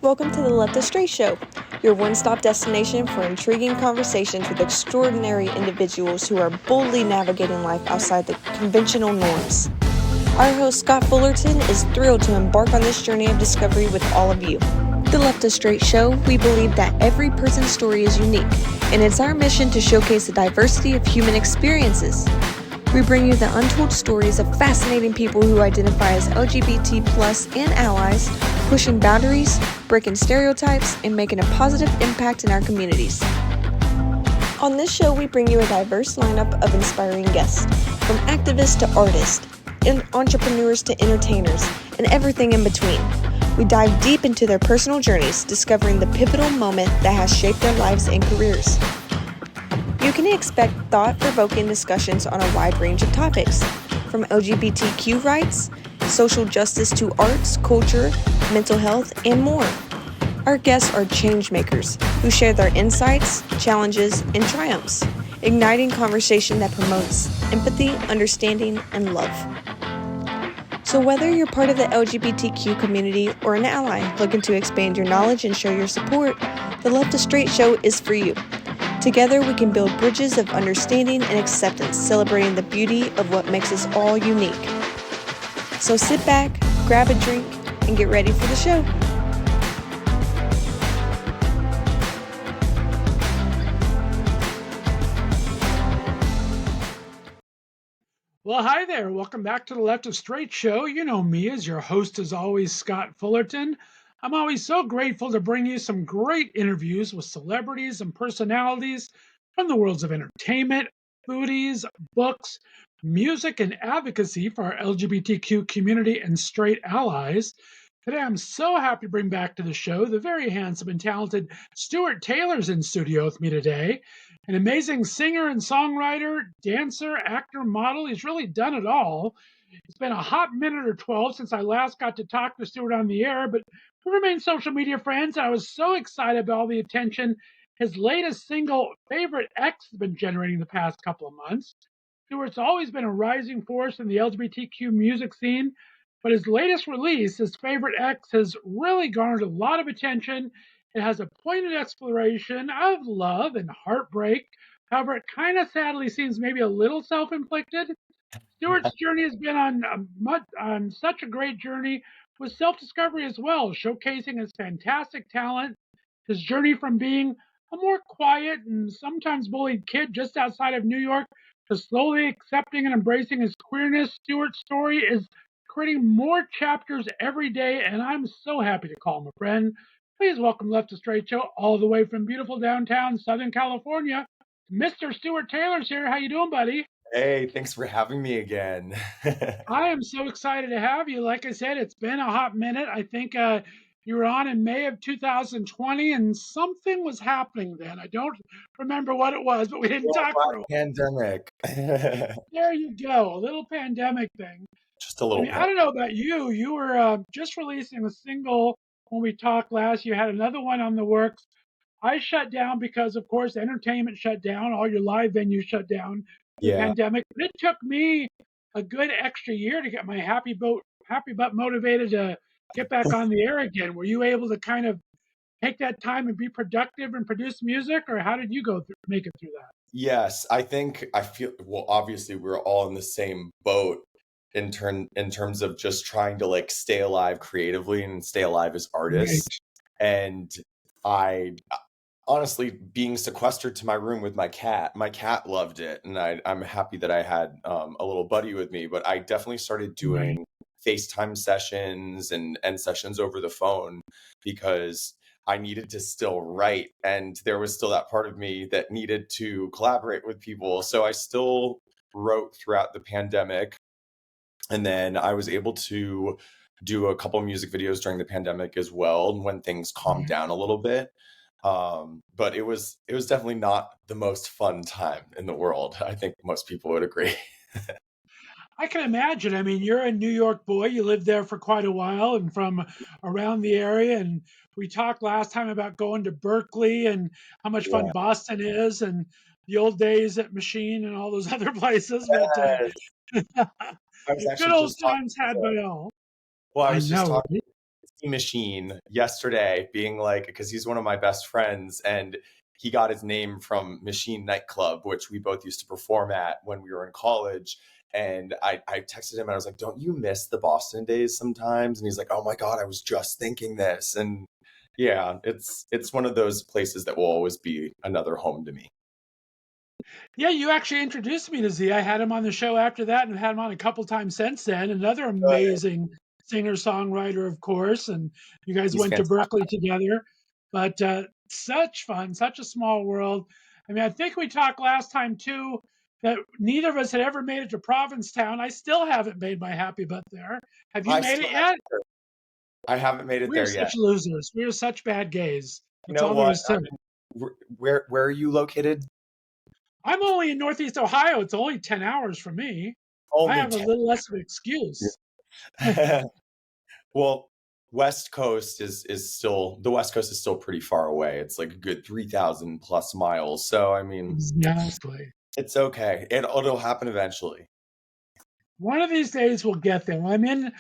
Welcome to the Left of Str8 Show, your one-stop destination for intriguing conversations with extraordinary individuals who are boldly navigating life outside the conventional norms. Our host, Scott Fullerton, is thrilled to embark on this journey of discovery with all of you. The Left of Str8 Show, we believe that every person's story is unique, and it's our mission to showcase the diversity of human experiences. We bring you the untold stories of fascinating people who identify as LGBT+ and allies, pushing boundaries, breaking stereotypes, and making a positive impact in our communities. On this show, we bring you a diverse lineup of inspiring guests, from activists to artists, and entrepreneurs to entertainers, and everything in between. We dive deep into their personal journeys, discovering the pivotal moment that has shaped their lives and careers. You can expect thought-provoking discussions on a wide range of topics, from LGBTQ rights, social justice to arts, culture, mental health, and more. Our guests are change makers who share their insights, challenges, and triumphs, igniting conversation that promotes empathy, understanding, and love. So whether you're part of the LGBTQ community or an ally looking to expand your knowledge and show your support, the Left of Str8 Show is for you. Together, we can build bridges of understanding and acceptance, celebrating the beauty of what makes us all unique. So sit back, grab a drink, and get ready for the show. Well, hi there. Welcome back to the Left of Str8 Show. You know me as your host, as always, Scott Fullerton. I'm always so grateful to bring you some great interviews with celebrities and personalities from the worlds of entertainment, foodies, books, music, and advocacy for our LGBTQ community and straight allies. Today, I'm so happy to bring back to the show the very handsome and talented Stewart Taylor's in studio with me today. An amazing singer and songwriter, dancer, actor, model. He's really done it all. It's been a hot minute or 12 since I last got to talk to Stewart on the air, but we remain social media friends. I was so excited about all the attention his latest single, Favorite X, has been generating the past couple of months. Stewart's always been a rising force in the LGBTQ music scene, but his latest release, his Favorite X, has really garnered a lot of attention. It has a pointed exploration of love and heartbreak. However, it kind of sadly seems maybe a little self-inflicted. Stewart's journey has been on such a great journey with self-discovery as well, showcasing his fantastic talent, his journey from being a more quiet and sometimes bullied kid just outside of New York to slowly accepting and embracing his queerness. Stewart's story is creating more chapters every day, and I'm so happy to call him a friend. Please welcome Left of Str8 Show all the way from beautiful downtown Southern California. Mr. Stewart Taylor's here. How you doing, buddy? Hey, thanks for having me again. I am so excited to have you. Like I said, it's been a hot minute. I think you were on in May of 2020, and something was happening then. I don't remember what it was, but we didn't talk for a while. Pandemic. There you go, a little pandemic thing. Just a I little mean, bit. I don't know about you. You were just releasing a single when we talked last. You had another one on the works. I shut down because, of course, entertainment shut down. All your live venues shut down through the Yeah. pandemic. But it took me a good extra year to get my happy butt motivated to get back on the air again. Were you able to kind of take that time and be productive and produce music, or how did you make it through that? Yes, I feel well, obviously we're all in the same boat in terms of just trying to like stay alive creatively and stay alive as artists. Right. And I honestly, being sequestered to my room with my cat loved it, and I'm happy that I had a little buddy with me. But I definitely started doing FaceTime sessions and sessions over the phone because I needed to still write, and there was still that part of me that needed to collaborate with people. So I still wrote throughout the pandemic, and then I was able to do a couple music videos during the pandemic as well when things calmed down a little bit. But it was definitely not the most fun time in the world. I think most people would agree. I can imagine. I mean, you're a New York boy. You lived there for quite a while and from around the area. And we talked last time about going to Berklee and how much fun Yeah. Boston is and the old days at Machine and all those other places. But Yes. I was good actually old just talking times had by all. well, I I was just know, talking right? Machine yesterday being like, because he's one of my best friends and he got his name from Machine Nightclub, which we both used to perform at when we were in college. And I texted him and I was like, don't you miss the Boston days sometimes? And he's like, oh my God, I was just thinking this. And yeah, it's one of those places that will always be another home to me. Yeah, you actually introduced me to Z. I had him on the show after that and had him on a couple times since then. Another Good. amazing singer-songwriter, of course, and you guys He's went to fantastic. Berklee together. But such fun, such a small world. I mean, I think we talked last time too that neither of us had ever made it to Provincetown. I still haven't made my happy butt there. Have you I made still it yet? haven't. I haven't made it We're there such yet. losers. We're such bad gays. You That's know all there what? is to it. Where are you located? I'm only in Northeast Ohio. It's only 10 hours from me. I Only have a 10. little less of an excuse. Well, West Coast is still the West Coast is still pretty far away. It's like a good 3,000 plus miles. So I mean, Exactly. it's okay. It'll happen eventually. One of these days we'll get there. I'm in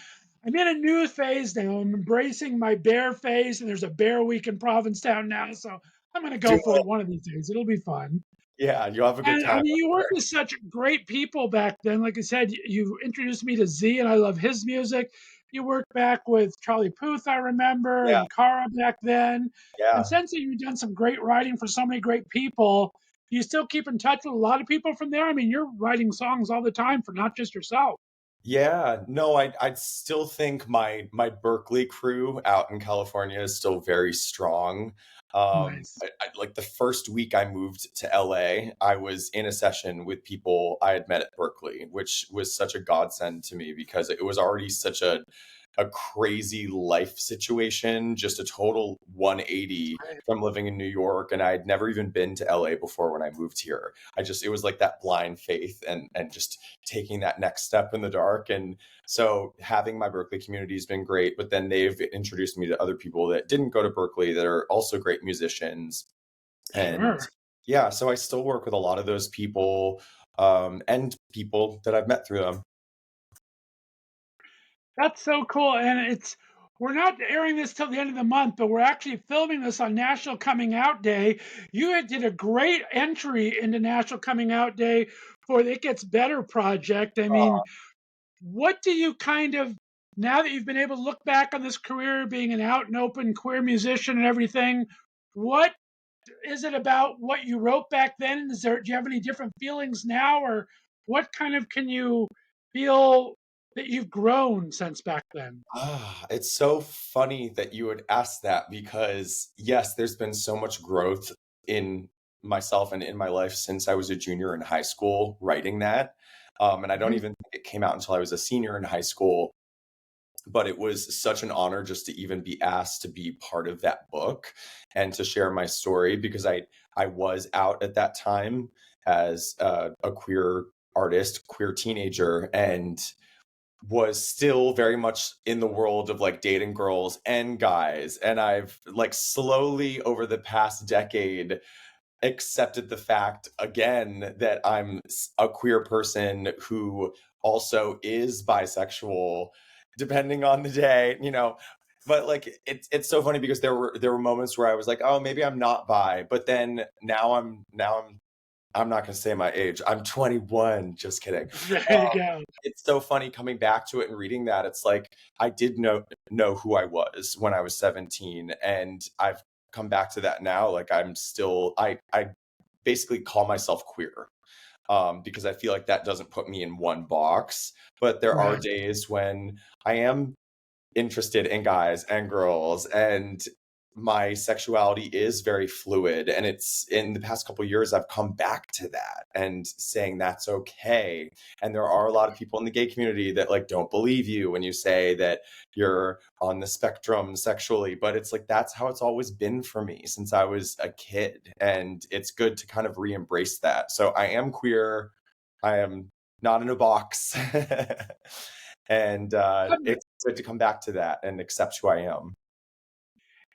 a new phase now. I'm embracing my bear phase, and there's a bear week in Provincetown now. So I'm gonna Do go for it. it one of these days. It'll be fun. Yeah, you'll have a good And I time. mean, you worked with such great people back then. Like I said, you introduced me to Z, and I love his music. You worked back with Charlie Puth, I remember, Yeah, and Cara back then. And yeah. since then, you've done some great writing for so many great people. Do you still keep in touch with a lot of people from there? I mean, you're writing songs all the time for not just yourself. Yeah, no, I still think my Berkeley crew out in California is still very strong. Nice. Like the first week I moved to LA, I was in a session with people I had met at Berkeley, which was such a godsend to me because it was already such a crazy life situation, just a total 180 from living in New York. And I had never even been to LA before when I moved here. It was like that blind faith and just taking that next step in the dark. And so having my Berklee community has been great, but then they've introduced me to other people that didn't go to Berkeley that are also great musicians. And Sure. yeah, so I still work with a lot of those people, and people that I've met through them. That's so cool. And we're not airing this till the end of the month, but we're actually filming this on National Coming Out Day. Did a great entry into National Coming Out Day for the It Gets Better project. I mean, what do you kind of, now that you've been able to look back on this career, being an out and open queer musician and everything, what is it about what you wrote back then? Do you have any different feelings now, or what kind of can you feel that you've grown since back then? It's so funny that you would ask that because, yes, there's been so much growth in myself and in my life since I was a junior in high school writing that. And I don't Mhm. even think it came out until I was a senior in high school. But it was such an honor just to even be asked to be part of that book and to share my story because I was out at that time as a queer artist, queer teenager, and was still very much in the world of like dating girls and guys. And I've like slowly over the past decade accepted the fact again that a queer person who also is bisexual, depending on the day. But like it's so funny because there were moments where I was like, oh, maybe I'm not bi, but then I'm not going to say my age. I'm 21. Just kidding. There you go. It's so funny coming back to it and reading that. It's like I did know who I was when I was 17, and I've come back to that now. Like I basically call myself queer, because I feel like that doesn't put me in one box. But there are Right. days when I am interested in guys and girls, and my sexuality is very fluid, and it's in the past couple of years I've come back to that and saying that's okay. And there are a lot of people in the gay community that like don't believe you when you say that you're on the spectrum sexually, but it's like that's how it's always been for me since I was a kid, and it's good to kind of re-embrace that. So I am queer. I am not in a box. And it's good to come back to that and accept who I am.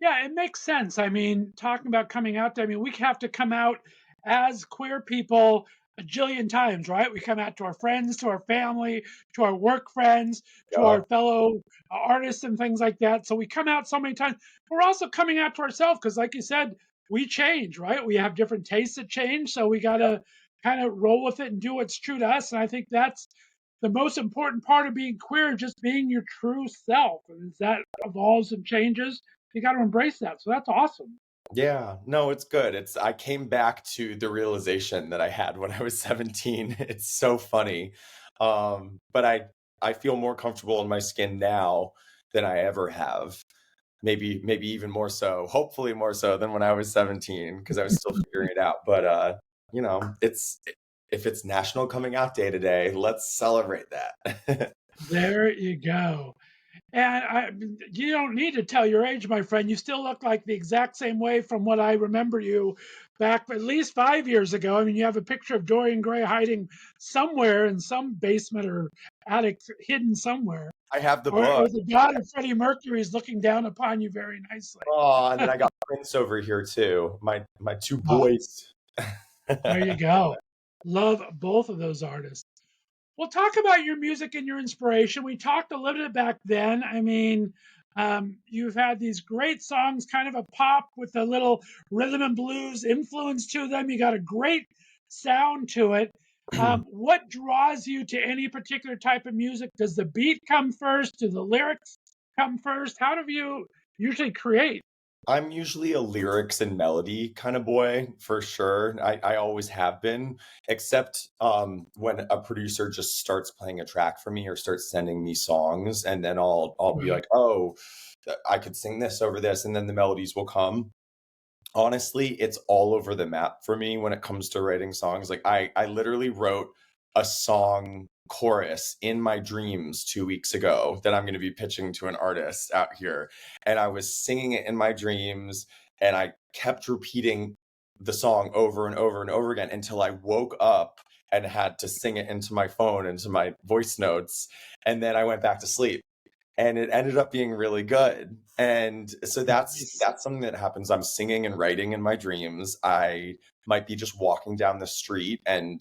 Yeah, it makes sense. I mean, talking about coming out, I mean, we have to come out as queer people a jillion times, right? We come out to our friends, to our family, to our work friends, to Yeah. our fellow artists and things like that. So we come out so many times. We're also coming out to ourselves because, like you said, we change, right? We have different tastes that change. So we got to kind of roll with it and do what's true to us. And I think that's the most important part of being queer, just being your true self. And as that evolves and changes, you got to embrace that. So that's awesome. Yeah, no, it's good. I came back to the realization that I had when I was 17. It's so funny. But I feel more comfortable in my skin now than I ever have. Maybe even more so, hopefully more so than when I was 17 because I was still figuring it out. But you know, if it's National Coming Out Day today, let's celebrate that. There you go. You don't need to tell your age, my friend. You still look like the exact same way from what I remember you back at least 5 years ago. I mean, you have a picture of Dorian Gray hiding somewhere in some basement or attic, hidden somewhere. I have the Or book. the god of Freddie Mercury is looking down upon you very nicely. Oh, and then I got Prince over here too. My two boys. There you go. Love both of those artists. Well, talk about your music and your inspiration. We talked a little bit back then. I mean, you've had these great songs, kind of a pop with a little rhythm and blues influence to them. You got a great sound to it. What draws you to any particular type of music? Does the beat come first? Do the lyrics come first? How do you usually create? I'm usually a lyrics and melody kind of boy for sure. I always have been, except when a producer just starts playing a track for me or starts sending me songs, and then I'll be Right. like, oh, I could sing this over this, and then the melodies will come. Honestly, it's all over the map for me when it comes to writing songs. Like I literally wrote a song chorus in my dreams 2 weeks ago that I'm going to be pitching to an artist out here. And I was singing it in my dreams and I kept repeating the song over and over and over again until I woke up and had to sing it into my phone, into my voice notes. And then I went back to sleep and it ended up being really good. And so Nice. that's something that happens. I'm singing and writing in my dreams. I might be just walking down the street and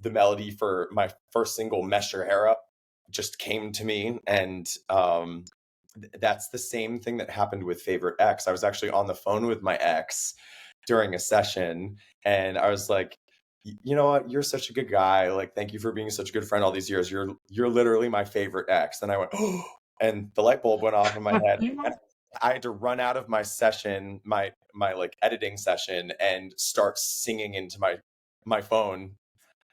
the melody for my first single, Mesh Your Hair Up, just came to me. And that's the same thing that happened with Favorite X. I was actually on the phone with my ex during a session and I was like, you know what, you're such a good guy, like thank you for being such a good friend all these years, you're literally my favorite ex. And I went, oh, and the light bulb went off in my head. And I had to run out of my session, my like editing session, and start singing into my phone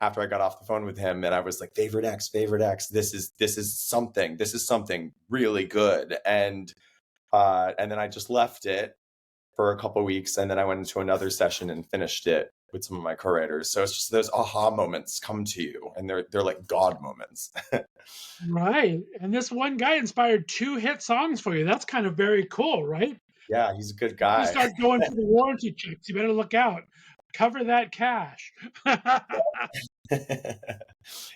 after I got off the phone with him. And I was like, favorite ex, this is something really good. And then I just left it for a couple of weeks, and then I went into another session and finished it with some of my co-writers. So it's just those aha moments come to you, and they're like God moments. Right. And this one guy inspired 2 hit songs for you. That's kind of very cool, right? Yeah, he's a good You guy. start going for the warranty checks. You better look out. Cover that cash.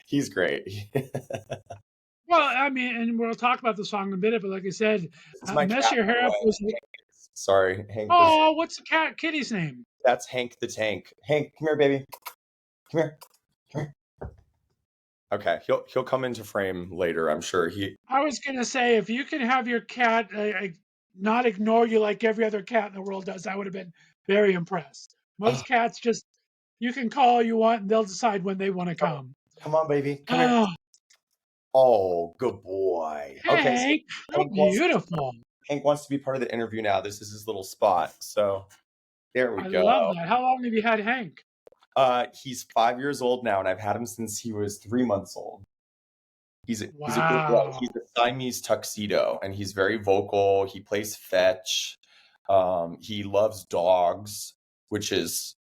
He's great. Well, I mean, and we'll talk about the song in a minute, but like I said, This is my Mess cat, Your by the Hair Up way. was, Sorry, Hank. oh, what's the kitty's name? That's Hank the Tank. Hank, come here, baby. Come here. Come here. Okay, he'll come into frame later, I'm sure. I was going to say, if you can have your cat not ignore you like every other cat in the world does, I would have been very impressed. Oh, Most cats just, you can call all you want and they'll decide when they want to come. come on, baby. Come here. Oh, Oh, good boy. Okay, so Hank, how Hank wants beautiful. Hank wants to be part of the interview now. This is his little spot. So there we I go. love that. How long have you had Hank? He's 5 years old now, and I've had him since he was 3 months old. He's a good boy. Wow. He's a Siamese tuxedo, and he's very vocal. He plays fetch. He loves dogs, which is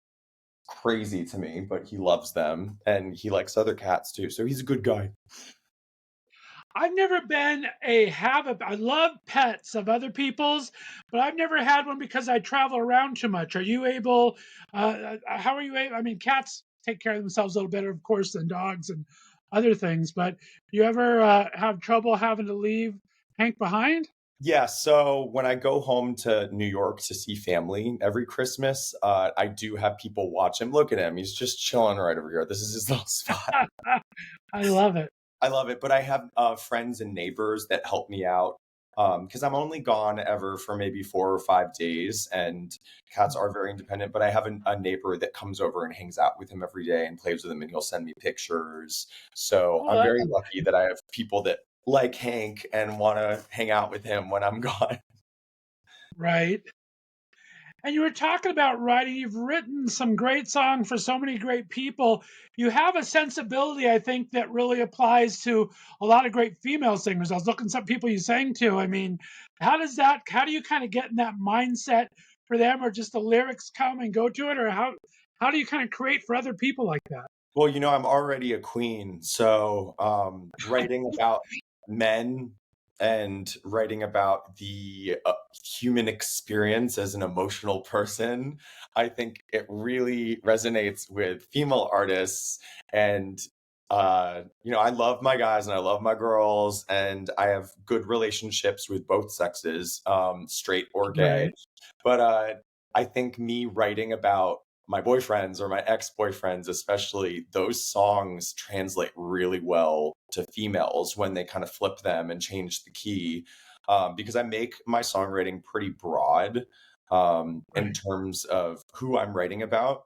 crazy to me, but he loves them, and he likes other cats too. So he's a good guy. I've never been I love pets of other people's, but I've never had one because I travel around too much. Are you able, how are you able, I mean, cats take care of themselves a little better, of course, than dogs and other things, but do you ever have trouble having to leave Hank behind? Yeah, so when I go home to New York to see family every Christmas, I do have people watch him. Look at him. He's just chilling right over here. This is his little spot. I love it. I love it, but I have friends and neighbors that help me out because I'm only gone ever for maybe 4 or 5 days, and cats are very independent. But I have a neighbor that comes over and hangs out with him every day and plays with him, and he'll send me pictures. So Oh, I'm that's very lucky that I have people that like Hank and want to hang out with him when I'm gone. right. And you were talking about writing. You've written some great songs for so many great people. You have a sensibility, I think, that really applies to a lot of great female singers. I was looking at some people you sang to. I mean, how do you kind of get in that mindset for them, or just the lyrics come and go to it, or how do you kind of create for other people like that? Well, I'm already a queen, so writing about men and writing about the human experience as an emotional person, I think it really resonates with female artists. And I love my guys and I love my girls, and I have good relationships with both sexes, straight or gay. Right, But I think me writing about my boyfriends or my ex-boyfriends especially, those songs translate really well to females when they kind of flip them and change the key, because I make my songwriting pretty broad in right, terms of who I'm writing about.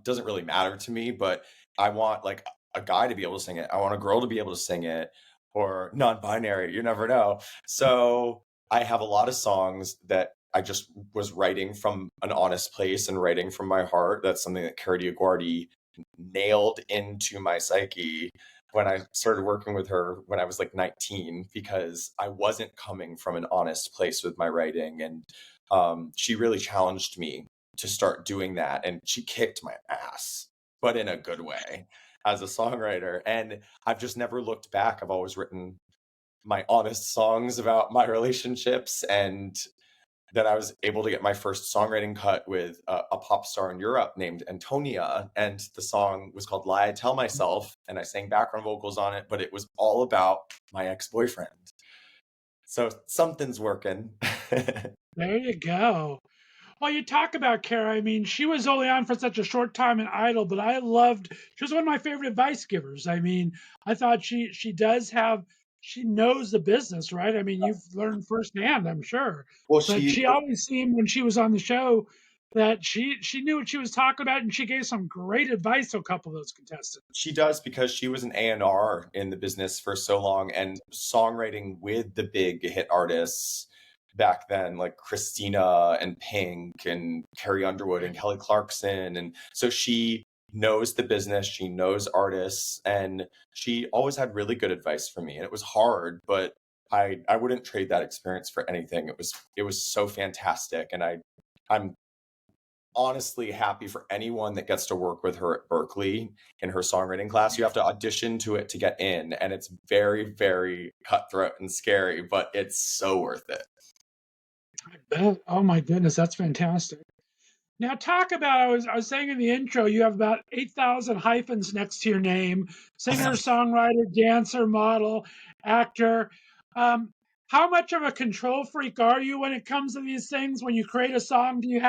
Doesn't really matter to me, but I want like a guy to be able to sing it. I want a girl to be able to sing it, or non-binary. You never know. So I have a lot of songs that I just was writing from an honest place and writing from my heart. That's something that Cara Guardi nailed into my psyche when I started working with her when I was like 19, because I wasn't coming from an honest place with my writing. And she really challenged me to start doing that. And she kicked my ass, but in a good way as a songwriter. And I've just never looked back. I've always written my honest songs about my relationships. And then I was able to get my first songwriting cut with a pop star in Europe named Antonia. And the song was called Lie I Tell Myself. And I sang background vocals on it, but it was all about my ex boyfriend. So something's working. there you go. Well, you talk about Kara. I mean, she was only on for such a short time in Idol, but she was one of my favorite advice givers. I mean, I thought she knows the business, right? I mean, you've learned firsthand, I'm sure. Well, But she she always seemed when she was on the show that she knew what she was talking about, and she gave some great advice to a couple of those contestants. She does, because she was an A&R in the business for so long and songwriting with the big hit artists back then, like Christina and Pink and Carrie Underwood and Right. Kelly Clarkson. And so she knows the business, she knows artists, and she always had really good advice for me. And it was hard, but I wouldn't trade that experience for anything. It was so fantastic. And I'm honestly happy for anyone that gets to work with her at Berklee in her songwriting class. You have to audition to it to get in, and it's very, very cutthroat and scary, but it's so worth it. I bet. Oh my goodness, that's fantastic. Now, talk about I was saying in the intro, you have about 8,000 hyphens next to your name: singer, songwriter, dancer, model, actor. Um, how much of a control freak are you when it comes to these things? When you create a song, do you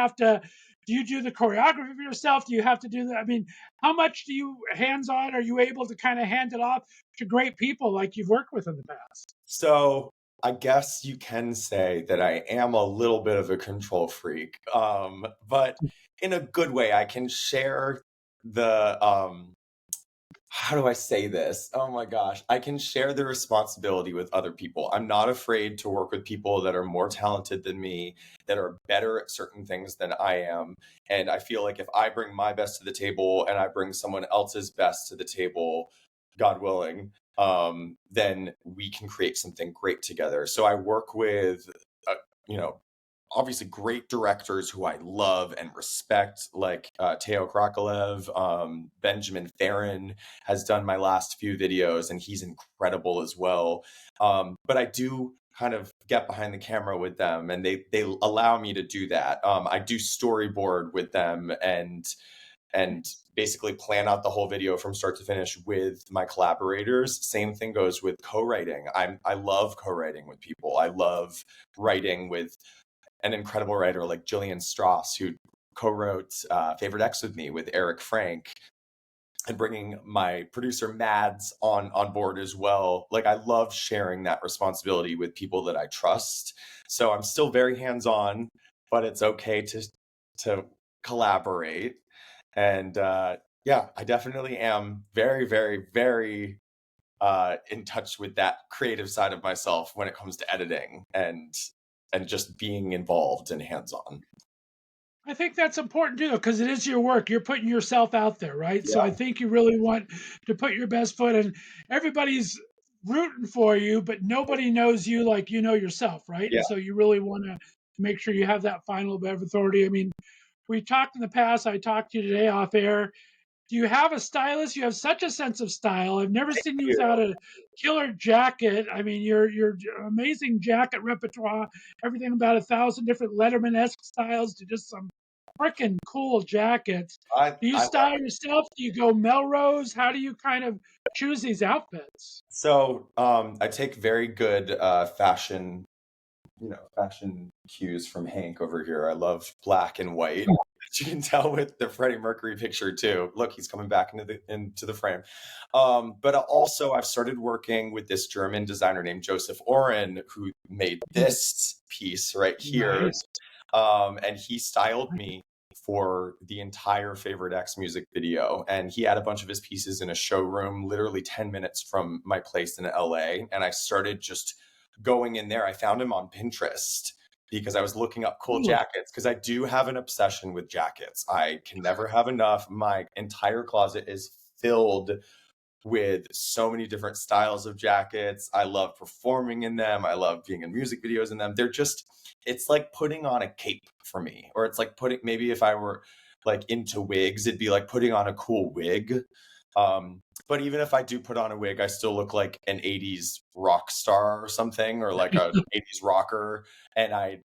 do the choreography yourself? Do you have to do that? I mean, how much do you hands on are you able to kind of hand it off to great people like you've worked with in the past? So I guess you can say that I am a little bit of a control freak, but in a good way. I can share the how do I say this? Oh my gosh. I can share the responsibility with other people. I'm not afraid to work with people that are more talented than me, that are better at certain things than I am. And I feel like if I bring my best to the table and I bring someone else's best to the table, God willing, then we can create something great together. So I work with, uh, you know, obviously great directors who I love and respect, like Teo Krokalev. Benjamin Theron has done my last few videos, and he's incredible as well. But I do kind of get behind the camera with them, and they allow me to do that. I do storyboard with them, and and basically plan out the whole video from start to finish with my collaborators. Same thing goes with co-writing. I love co-writing with people. I love writing with an incredible writer like Jillian Strauss, who co-wrote Favorite X with me with Eric Frank, and bringing my producer Mads on board as well. Like, I love sharing that responsibility with people that I trust. So I'm still very hands-on, but it's okay to collaborate. And yeah, I definitely am very, very, very in touch with that creative side of myself when it comes to editing and just being involved and hands-on. I think that's important too, because it is your work. You're putting yourself out there, right? Yeah. So I think you really want to put your best foot in. Everybody's rooting for you, but nobody knows you like you know yourself, right? Yeah. And so you really want to make sure you have that final bit of authority. I mean, we talked in the past. I talked to you today off air. Do you have a stylist? You have such a sense of style. I've never seen you without a killer jacket. I mean, your amazing jacket repertoire, everything about 1,000 different Letterman-esque styles to just some freaking cool jackets. Do you style yourself? Do you go Melrose? How do you kind of choose these outfits? So I take very good fashion cues from Hank over here. I love black and white. As you can tell with the Freddie Mercury picture too. Look, he's coming back into the frame. But also, I've started working with this German designer named Joseph Oren, who made this piece right here. Nice. And he styled me for the entire Favorite X music video. And he had a bunch of his pieces in a showroom, literally 10 minutes from my place in LA. And I started just going in there. I found him on Pinterest because I was looking up cool jackets, because I do have an obsession with jackets. I can never have enough. My entire closet is filled with so many different styles of jackets. I love performing in them. I love being in music videos in them. It's like putting on a cape for me, or it's like maybe if I were like into wigs, it'd be like putting on a cool wig. But even if I do put on a wig, I still look like an 80s rock star or something, or like a 80s rocker. And I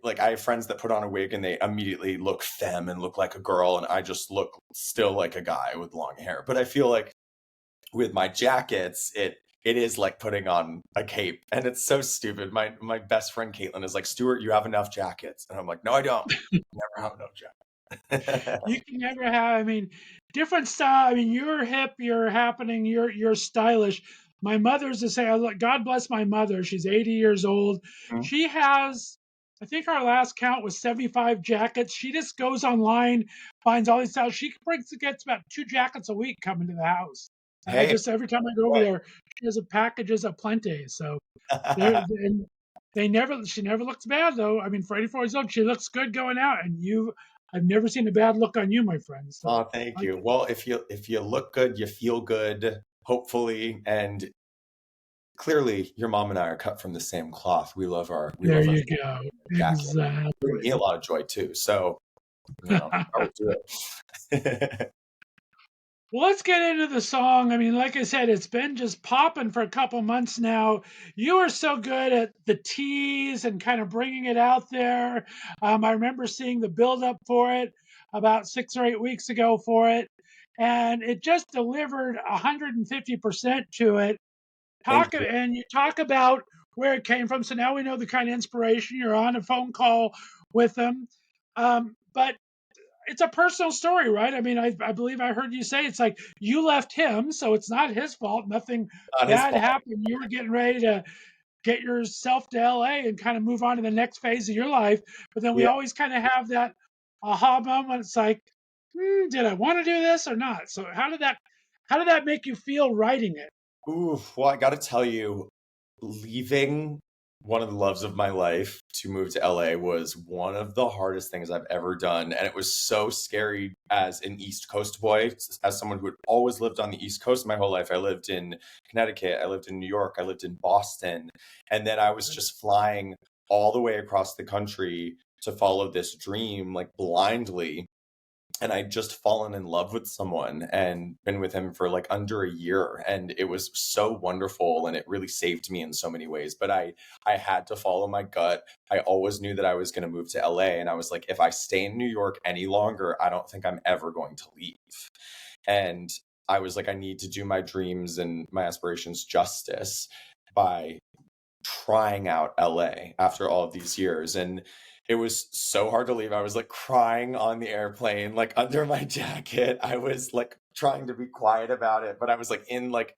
have friends that put on a wig and they immediately look femme and look like a girl, and I just look still like a guy with long hair. But I feel like with my jackets, it is like putting on a cape, and it's so stupid. My best friend Caitlin is like, "Stewart, you have enough jackets," and I'm like, "No, I don't. Never have enough jackets." You can never have. I mean, different style. I mean, you're hip. You're happening. You're stylish. My mother's the same. God bless my mother. She's 80 years old. Mhm. She has, I think our last count was 75 jackets. She just goes online, finds all these styles. She gets about 2 jackets a week coming to the house. And Hey, every time I go over there, she has a packages aplenty. So she never looks bad though. I mean, for 84 years old, she looks good going out, and I've never seen a bad look on you, my friend. So oh, thank you. Well, if you look good, you feel good, hopefully, and clearly, your mom and I are cut from the same cloth. We love our There you go. jacket. Exactly. Bring me a lot of joy too. So, I would do it. Well, let's get into the song. I mean, like I said, it's been just popping for a couple months now. You are so good at the tease and kind of bringing it out there. I remember seeing the build up for it about 6 or 8 weeks ago for it, and it just delivered 150% to it. Thank you. And you talk about where it came from. So now we know the kind of inspiration. You're on a phone call with them, but it's a personal story, right? I mean, I believe I heard you say it's like you left him, so it's not his fault. Nothing Not his bad fault. happened. You were getting ready to get yourself to LA and kind of move on to the next phase of your life. But then we Yeah. always kind of have that aha moment. It's like, did I want to do this or not? So how did that make you feel writing it? Ooh, well, I got to tell you, leaving one of the loves of my life to move to LA was one of the hardest things I've ever done. And it was so scary as an East Coast boy, as someone who had always lived on the East Coast my whole life. I lived in Connecticut, I lived in New York, I lived in Boston. And then I was just flying all the way across the country to follow this dream, like blindly. and I'd just fallen in love with someone and been with him for like under a year. And it was so wonderful and it really saved me in so many ways. But I had to follow my gut. I always knew that I was going to move to LA. And I was like, if I stay in New York any longer, I don't think I'm ever going to leave. And I was like, I need to do my dreams and my aspirations justice by trying out LA after all of these years. And it was so hard to leave. I was like crying on the airplane, like under my jacket. I was like trying to be quiet about it, but I was like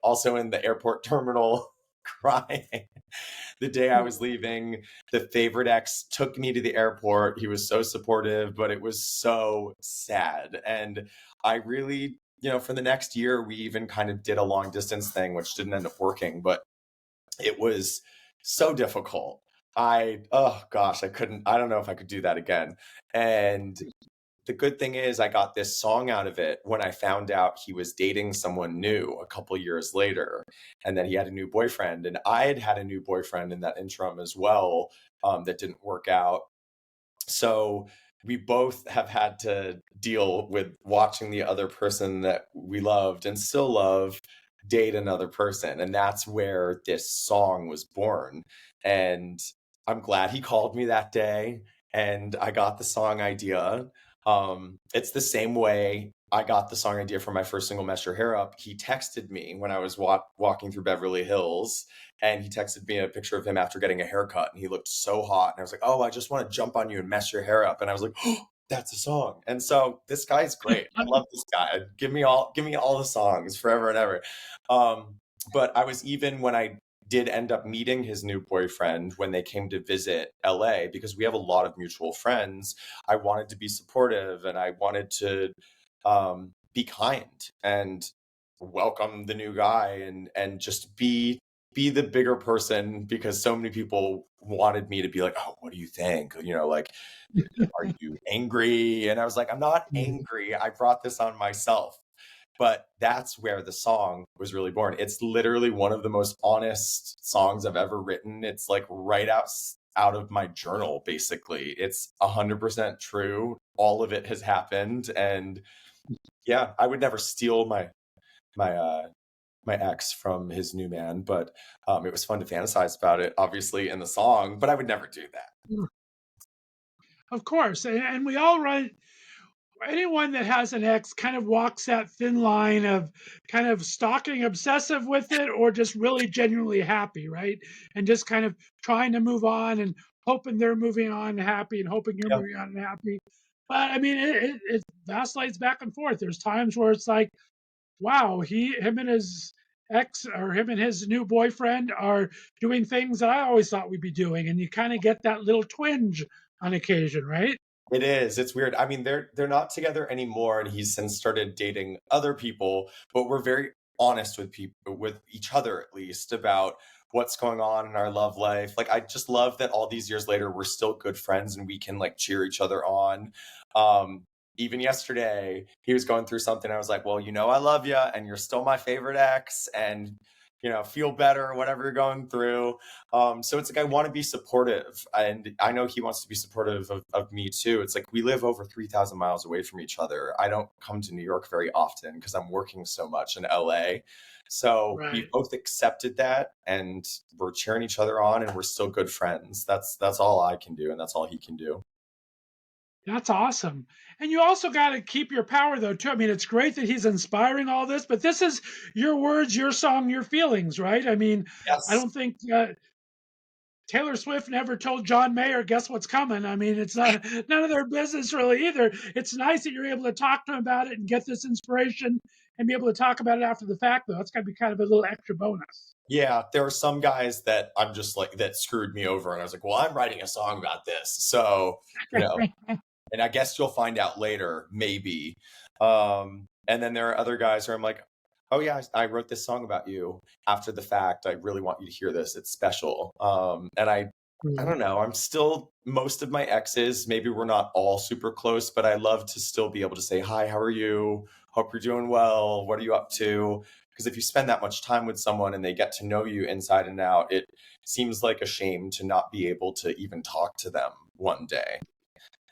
also in the airport terminal crying. The day I was leaving, the favorite ex took me to the airport. He was so supportive, but it was so sad. And I really, for the next year, we even kind of did a long distance thing, which didn't end up working, but it was so difficult. Oh gosh, I don't know if I could do that again. And the good thing is I got this song out of it when I found out he was dating someone new a couple years later, and that he had a new boyfriend. And I had a new boyfriend in that interim as well, that didn't work out. So we both have had to deal with watching the other person that we loved and still love date another person. And that's where this song was born. And I'm glad he called me that day and I got the song idea. It's the same way I got the song idea for my first single, Mess Your Hair Up. He texted me when I was walking through Beverly Hills, and he texted me a picture of him after getting a haircut, and he looked so hot. And I was like, oh, I just want to jump on you and mess your hair up. And I was like, oh, that's a song. And so this guy's great. I love this guy. Give me all the songs forever and ever. But I was, even when I did end up meeting his new boyfriend when they came to visit LA, because we have a lot of mutual friends, I wanted to be supportive and I wanted to be kind and welcome the new guy and just be the bigger person, because so many people wanted me to be like, oh, what do you think? Like, are you angry? And I was like, I'm not angry. I brought this on myself. But that's where the song was really born. It's literally one of the most honest songs I've ever written. It's like right out of my journal, basically. It's 100% true. All of it has happened. And yeah, I would never steal my ex from his new man, but it was fun to fantasize about it, obviously, in the song, but I would never do that. Of course. And we all run, anyone that has an ex kind of walks that thin line of kind of stalking obsessive with it, or just really genuinely happy, right? And just kind of trying to move on and hoping they're moving on happy and hoping you're moving on happy. But I mean, it vacillates back and forth. There's times where it's like, wow, him and his ex, or him and his new boyfriend, are doing things that I always thought we'd be doing. And you kind of get that little twinge on occasion, right? It is. It's weird. I mean, they're not together anymore, and he's since started dating other people. But we're very honest with each other, at least, about what's going on in our love life. Like, I just love that all these years later, we're still good friends and we can like cheer each other on. Even yesterday, he was going through something. I was like, well, I love you, and you're still my favorite ex, and feel better, whatever you're going through. So it's like, I want to be supportive, and I know he wants to be supportive of me too. It's like, we live over 3,000 miles away from each other. I don't come to New York very often because I'm working so much in LA. So we both accepted that, and we're cheering each other on, and we're still good friends. That's all I can do, and that's all he can do. That's awesome. And you also got to keep your power, though, too. I mean, it's great that he's inspiring all this, but this is your words, your song, your feelings, right? I mean, Yes. I don't think Taylor Swift never told John Mayer, guess what's coming. I mean, it's not none of their business really either. It's nice that you're able to talk to him about it and get this inspiration and be able to talk about it after the fact, though. That's got to be kind of a little extra bonus. Yeah, there are some guys that I'm just like, that screwed me over. And I was like, well, I'm writing a song about this. So, and I guess you'll find out later, maybe. And then there are other guys where I'm like, oh yeah, I wrote this song about you after the fact. I really want you to hear this. It's special. And I don't know. I'm still, most of my exes, maybe we're not all super close, but I love to still be able to say, hi, how are you? Hope you're doing well. What are you up to? Because if you spend that much time with someone and they get to know you inside and out, it seems like a shame to not be able to even talk to them one day.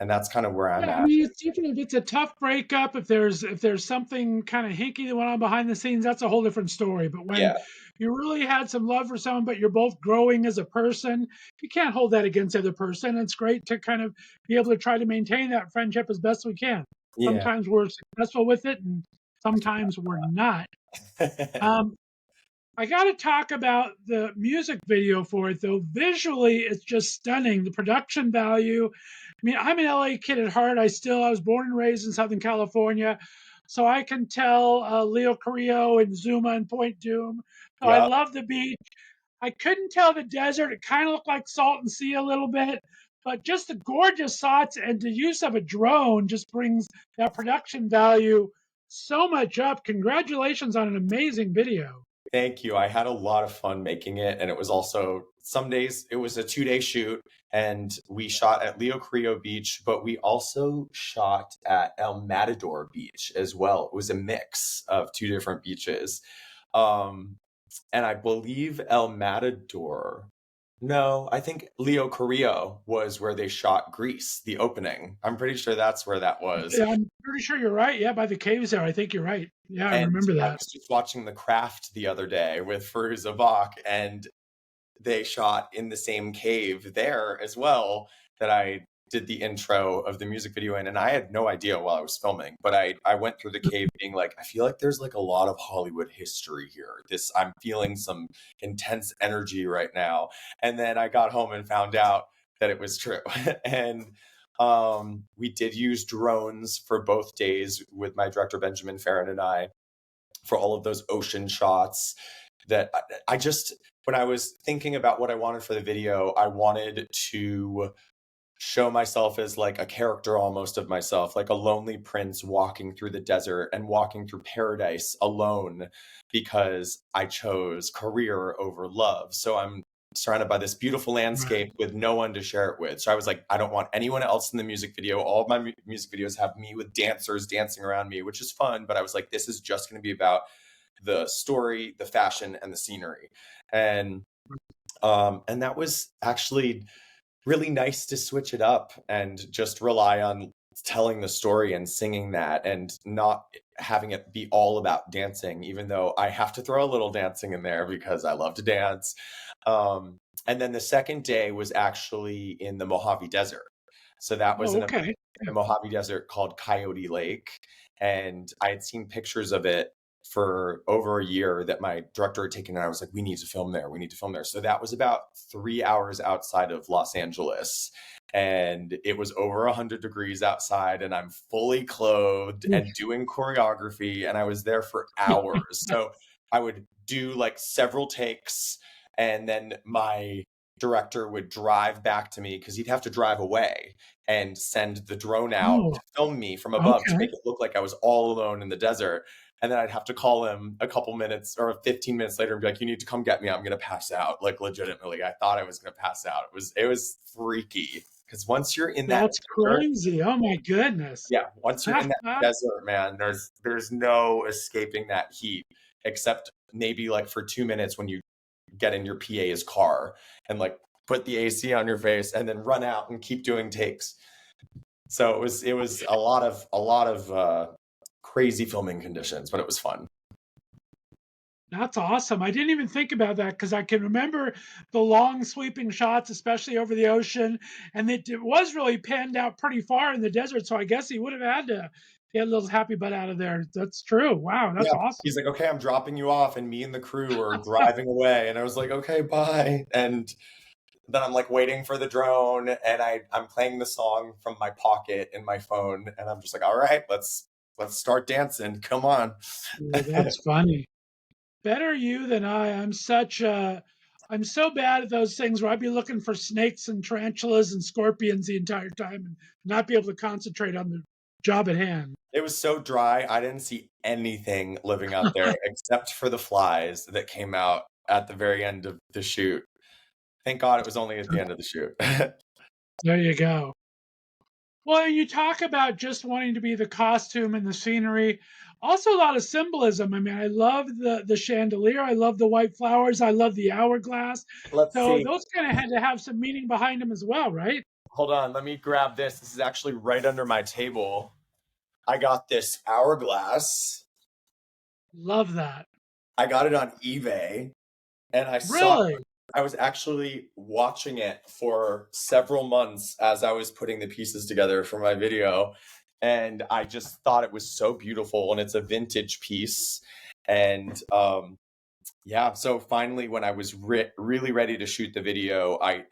And that's kind of where I'm Yeah, I at. mean, it's different if it's a tough breakup. If there's something kind of hinky that went on behind the scenes, that's a whole different story. But when Yeah. you really had some love for someone, but you're both growing as a person, you can't hold that against the other person. It's great to kind of be able to try to maintain that friendship as best we can. Yeah. Sometimes we're successful with it, and sometimes we're not. Um, I got to talk about the music video for it, though. Visually, it's just stunning. The production value. I mean, I'm an LA kid at heart. I was born and raised in Southern California. So I can tell Leo Carrillo and Zuma and Point Doom. So I Yeah. love the beach. I couldn't tell the desert. It kind of looked like Salton Sea a little bit, but just the gorgeous shots and the use of a drone just brings that production value so much up. Congratulations on an amazing video. Thank you. I had a lot of fun making it. And it was also some days, it was a 2-day shoot. And we shot at Leo Carrillo Beach, but we also shot at El Matador Beach as well. It was a mix of 2 different beaches. And I believe El Matador. No, I think Leo Carrillo was where they shot Grease, the opening. I'm pretty sure that's where that was. Yeah, I'm pretty sure you're right. Yeah, by the caves there. I think you're right. Yeah, I And remember I that. was just watching The Craft the other day with Firuza Balk, and they shot in the same cave there as well that I did the intro of the music video in. And I had no idea while I was filming, but I went through the cave being like, I feel like there's like a lot of Hollywood history here. I'm feeling some intense energy right now. And then I got home and found out that it was true. And we did use drones for both days with my director, Benjamin Farron, and I, for all of those ocean shots that I just, when I was thinking about what I wanted for the video, I wanted to show myself as like a character almost of myself, like a lonely prince walking through the desert and walking through paradise alone because I chose career over love. So I'm surrounded by this beautiful landscape with no one to share it with. So I was like, I don't want anyone else in the music video. All of my music videos have me with dancers dancing around me, which is fun. But I was like, this is just going to be about the story, the fashion, and the scenery. And that was actually really nice to switch it up and just rely on telling the story and singing that and not having it be all about dancing, even though I have to throw a little dancing in there because I love to dance. And then the second day was actually in the Mojave Desert. So that was in Okay. the Mojave Desert called Coyote Lake. And I had seen pictures of it for over a year that my director had taken, and I was like, we need to film there. We need to film there. So that was about 3 hours outside of Los Angeles. And it was over 100 degrees outside, and I'm fully clothed and doing choreography. And I was there for hours. So I would do like several takes, and then my director would drive back to me because he'd have to drive away and send the drone out to film me from above to make it look like I was all alone in the desert. And then I'd have to call him a couple minutes or 15 minutes later and be like, you need to come get me. I'm going to pass out. Like legitimately, I thought I was going to pass out. It was freaky because once you're in that That's desert, crazy. Oh my goodness. yeah, once you're in that desert, man, there's no escaping that heat except maybe like for 2 minutes when you get in your PA's car and like put the AC on your face and then run out and keep doing takes. So it was a lot of crazy filming conditions, but it was fun. That's awesome. I didn't even think about that because I can remember the long sweeping shots, especially over the ocean. And it was really panned out pretty far in the desert. So I guess he would have had to get a little happy butt out of there. That's true. Wow. That's awesome. He's like, okay, I'm dropping you off. And me and the crew are driving away. And I was like, okay, bye. And then I'm like waiting for the drone and I'm playing the song from my pocket in my phone. And I'm just like, all right, let's start dancing. Come on. Yeah, that's funny. Better you than I. I'm so bad at those things where I'd be looking for snakes and tarantulas and scorpions the entire time and not be able to concentrate on the job at hand. It was so dry. I didn't see anything living out there except for the flies that came out at the very end of the shoot. Thank God it was only at the end of the shoot. There you go. Well, you talk about just wanting to be the costume and the scenery. Also, a lot of symbolism. I mean, I love the chandelier. I love the white flowers. I love the hourglass. Let's So see. those kind of had to have some meaning behind them as well, right? hold on, let me grab this. This is actually right under my table. I got this hourglass. Love that. I got it on eBay, and I was actually watching it for several months as I was putting the pieces together for my video. And I just thought it was so beautiful, and it's a vintage piece. And yeah, so finally, when I was really ready to shoot the video, I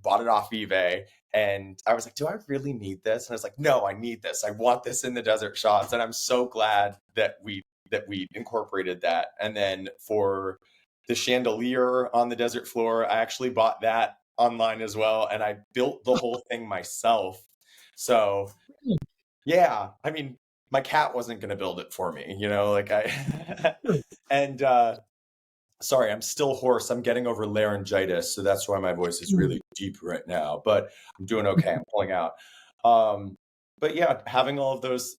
bought it off eBay, and I was like, do I really need this? And I was like, no, I need this. I want this in the desert shots. And I'm so glad that we incorporated that. And then for the chandelier on the desert floor, I actually bought that online as well, and I built the whole thing myself. So yeah, I mean, my cat wasn't going to build it for me, like and sorry, I'm still hoarse. I'm getting over laryngitis, so that's why my voice is really deep right now, but I'm doing okay. I'm pulling out. But yeah, having all of those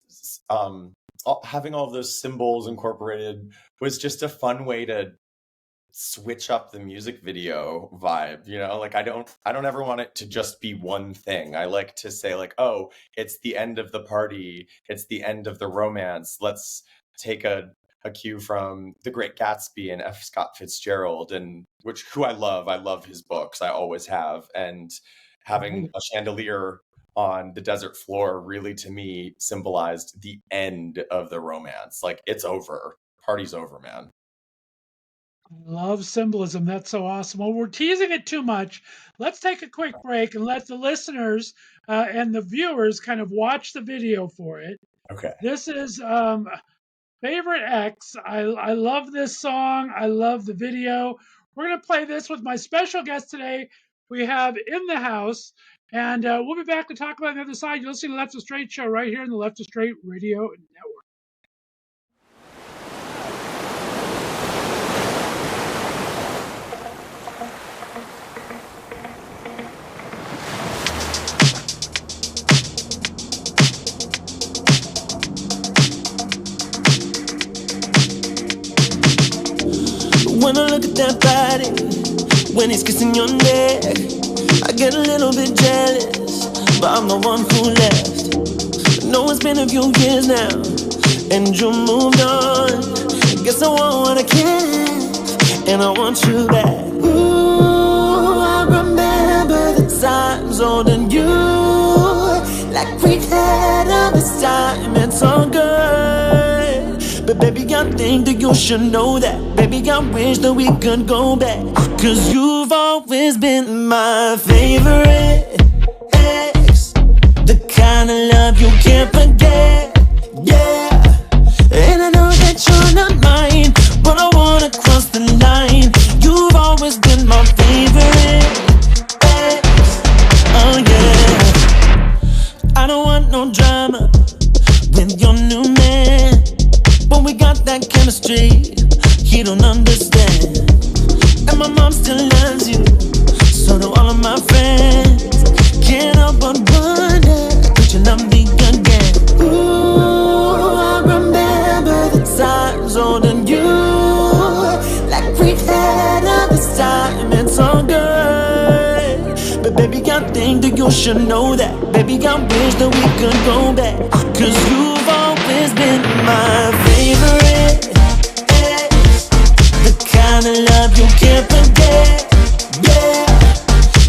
symbols incorporated was just a fun way to switch up the music video vibe. Like I don't ever want it to just be one thing. I like to say, like, oh, it's the end of the party, it's the end of the romance. Let's take a cue from The Great Gatsby and F. Scott Fitzgerald, and who I love his books. I always have. And having a chandelier on the desert floor really, to me, symbolized the end of the romance. Like, it's over. Party's over, man. I love symbolism. That's so awesome. Well, we're teasing it too much. Let's take a quick break and let the listeners and the viewers kind of watch the video for it. Okay. This is Favorite X. I love this song. I love the video. We're going to play this with my special guest today we have in the house. And we'll be back to talk about the other side. You're listening to the Left of Str8 show right here in the Left of Str8 Radio Network. When I look at that body, when he's kissing your neck, I get a little bit jealous, but I'm the one who left. I know it's been a few years now, and you moved on. I guess I want what I can, and I want you back. Ooh, I remember the times holding you like we had all this time. It's all good. But baby, I think that you should know that. Baby, I wish that we could go back, 'cause you've always been my favorite ex, the kind of love you can't forget, yeah. And I know that you're not mine, but I wanna cross the line. You've always been my favorite ex, oh yeah. I don't want no drama with your new man, but we got that chemistry, he don't understand. And my mom still loves you, so do all of my friends. Can't help but wonder, could you love me again? Ooh, I remember the times holding you like we had all this time. It's all good. But baby, I think that you should know that. Baby, I wish that we could go back, 'cause you've always been my favorite ex, the kind of love you can't forget, yeah.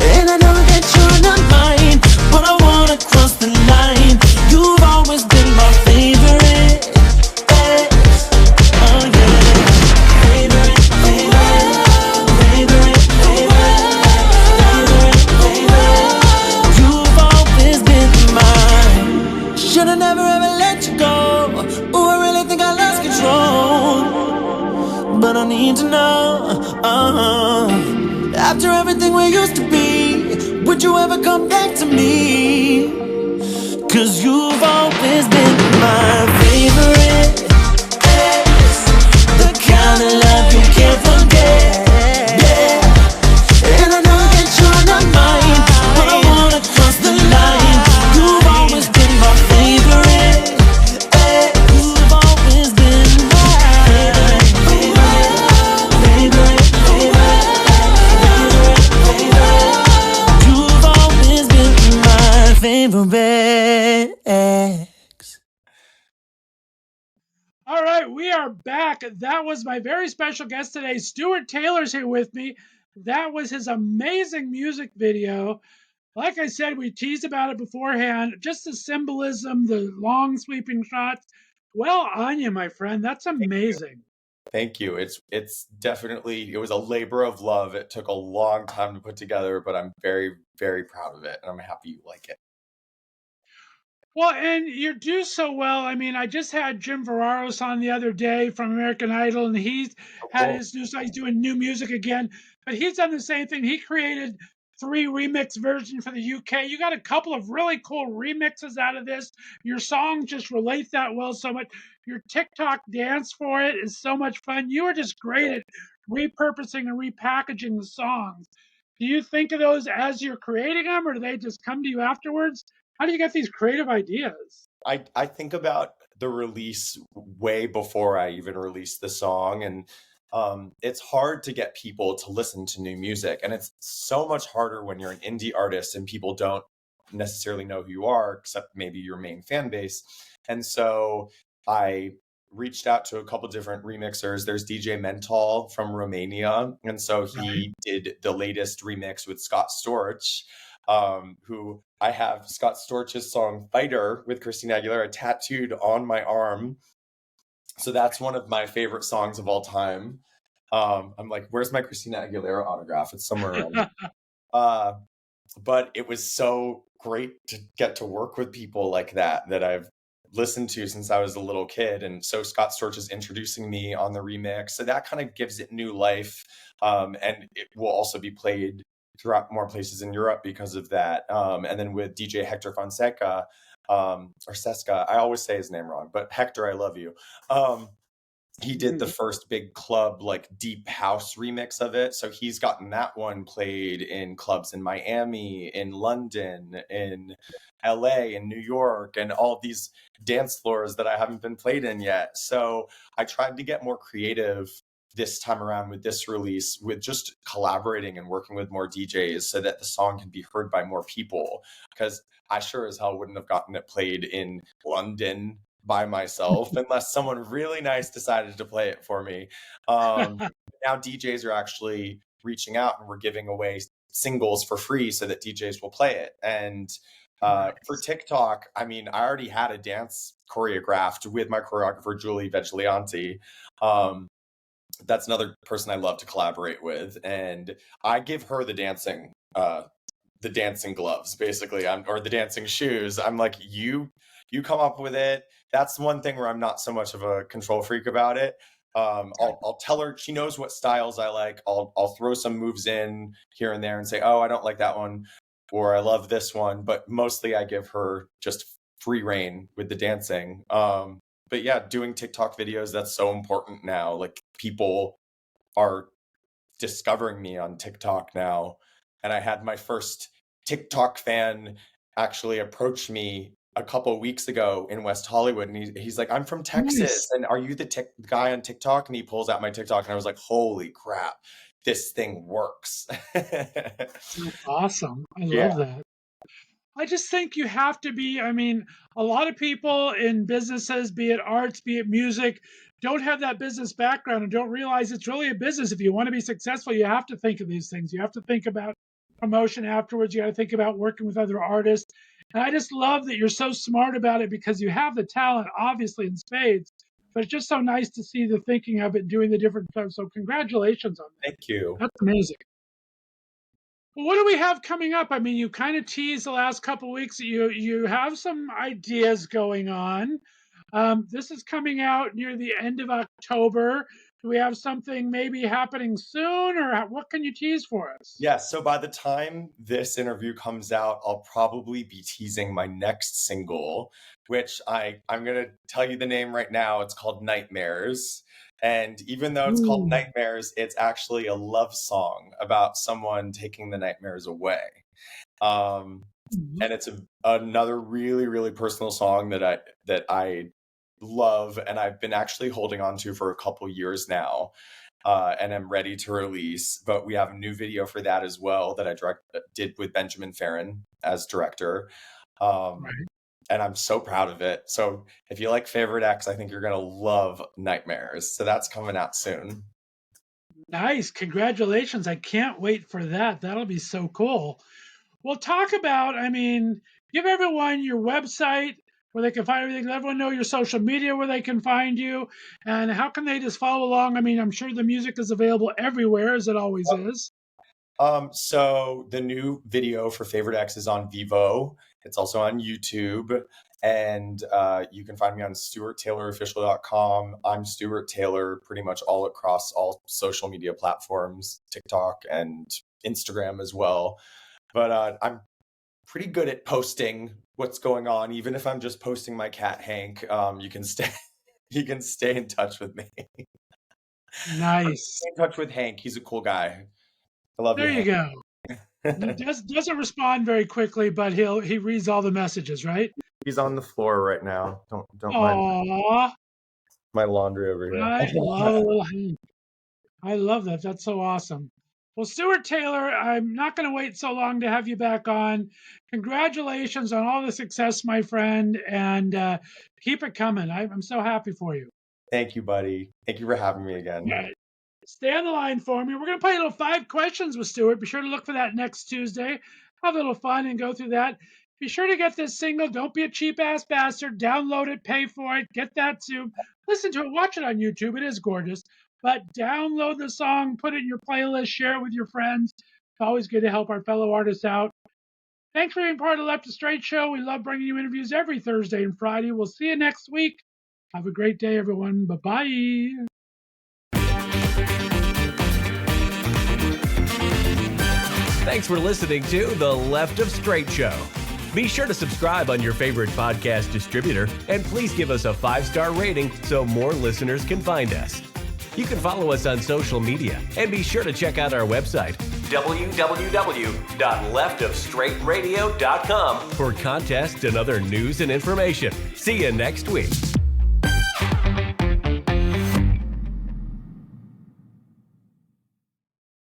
And I know that you're not mine, but I wanna cross the line. You've always been my favorite ex, oh yeah. Favorite, favorite, favorite, favorite, favorite. You've always been mine. Should've never ever let you go. Ooh, I really think I lost control, but I need to know, after everything we used to be, would you ever come back to me? 'Cause you've always been my favorite ex, the kind of love you can't forget, yeah. And I know that you're not mine, but I wanna cross the line. You've always been my favorite ex. You've always been my favorite, favorite, favorite, favorite, favorite, favorite. You've always been ex. All right, we are back. That was my very special guest today. Stewart Taylor's here with me. That was his amazing music video. Like I said, we teased about it beforehand. Just the symbolism, the long sweeping shots. Well on you, my friend. That's amazing. Thank you. It's definitely, it was a labor of love. It took a long time to put together, but I'm very, very proud of it, and I'm happy you like it. Well, and you do so well. I mean, I just had Jim Ferraros on the other day from American Idol, and he's had Cool. his new site. He's doing new music again, but he's done the same thing. He created 3 remix versions for the UK. You got a couple of really cool remixes out of this. Your songs just relate that well so much. Your TikTok dance for it is so much fun. You are just great at repurposing and repackaging the songs. Do you think of those as you're creating them, or do they just come to you afterwards? How do you get these creative ideas? I think about the release way before I even release the song, and it's hard to get people to listen to new music, and it's so much harder when you're an indie artist and people don't necessarily know who you are, except maybe your main fan base. And so I reached out to a couple different remixers. There's DJ Mental from Romania, and so he did the latest remix with Scott Storch, who I have Scott Storch's song Fighter with Christina Aguilera tattooed on my arm. So that's one of my favorite songs of all time. I'm like, where's my Christina Aguilera autograph? It's somewhere around. But it was so great to get to work with people like that I've listened to since I was a little kid. And so Scott Storch is introducing me on the remix. So that kind of gives it new life. And it will also be played throughout more places in Europe because of that. And then with DJ Hector Fonseca, or Seska, I always say his name wrong, but Hector, I love you. He did the first big club, like deep house remix of it. So he's gotten that one played in clubs in Miami, in London, in LA, in New York, and all these dance floors that I haven't been played in yet. So I tried to get more creative this time around with this release, with just collaborating and working with more DJs so that the song can be heard by more people. Because I sure as hell wouldn't have gotten it played in London by myself unless someone really nice decided to play it for me. Now DJs are actually reaching out, and we're giving away singles for free so that DJs will play it. And for TikTok, I mean, I already had a dance choreographed with my choreographer, Julie Veglianti. That's another person I love to collaborate with. And I give her the dancing gloves, basically, or the dancing shoes. I'm like, you come up with it. That's one thing where I'm not so much of a control freak about it. I'll tell her, she knows what styles I like. I'll throw some moves in here and there and say, oh, I don't like that one, or I love this one. But mostly I give her just free reign with the dancing. But yeah, doing TikTok videos, that's so important now. Like, people are discovering me on TikTok now. And I had my first TikTok fan actually approach me a couple of weeks ago in West Hollywood. And he's like, I'm from Texas. Nice. And are you the guy on TikTok? And he pulls out my TikTok, and I was like, holy crap, this thing works. That's awesome. I love that. I just think you have to be, I mean, a lot of people in businesses, be it arts, be it music, don't have that business background and don't realize it's really a business. If you want to be successful, you have to think of these things. You have to think about promotion afterwards. You got to think about working with other artists. And I just love that you're so smart about it, because you have the talent, obviously, in spades. But it's just so nice to see the thinking of it, doing the different stuff. So congratulations on that. Thank you. That's amazing. Well, what do we have coming up? I mean, you kind of teased the last couple of weeks that you have some ideas going on. This is coming out near the end of October. Do we have something maybe happening soon, or what can you tease for us? Yeah, so by the time this interview comes out, I'll probably be teasing my next single, which I'm going to tell you the name right now. It's called Nightmares. And even though it's called Nightmares, it's actually a love song about someone taking the nightmares away. And it's another really, really personal song that I love, and I've been actually holding on to for a couple years now, and I'm ready to release. But we have a new video for that as well that I did with Benjamin Farron as director. I'm so proud of it. So if you like Favorite X, I think you're going to love Nightmares. So that's coming out soon. Nice. Congratulations. I can't wait for that. That'll be so cool. Well, talk about, give everyone your website where they can find everything. Let everyone know your social media where they can find you. And how can they just follow along? I'm sure the music is available everywhere, as it always is. So the new video for Favorite X is on Vivo. It's also on YouTube. And you can find me on StewartTaylorOfficial.com. I'm Stewart Taylor pretty much all across all social media platforms, TikTok and Instagram as well. But I'm pretty good at posting what's going on, even if I'm just posting my cat Hank. You can stay in touch with me. Nice. Stay in touch with Hank. He's a cool guy. I love you. There you go. He doesn't respond very quickly, but he reads all the messages, right? He's on the floor right now. Don't mind my laundry over here. I love that. That's so awesome. Well, Stewart Taylor, I'm not going to wait so long to have you back on. Congratulations on all the success, my friend, and keep it coming. I'm so happy for you. Thank you, buddy. Thank you for having me again. All right. Stay on the line for me. We're going to play a little 5 questions with Stewart. Be sure to look for that next Tuesday. Have a little fun and go through that. Be sure to get this single. Don't be a cheap-ass bastard. Download it. Pay for it. Get that too. Listen to it. Watch it on YouTube. It is gorgeous. But download the song. Put it in your playlist. Share it with your friends. It's always good to help our fellow artists out. Thanks for being part of the Left of Str8 show. We love bringing you interviews every Thursday and Friday. We'll see you next week. Have a great day, everyone. Bye-bye. Thanks for listening to The Left of Str8 Show. Be sure to subscribe on your favorite podcast distributor, and please give us a 5-star rating so more listeners can find us. You can follow us on social media, and be sure to check out our website, www.leftofstraightradio.com, for contests and other news and information. See you next week.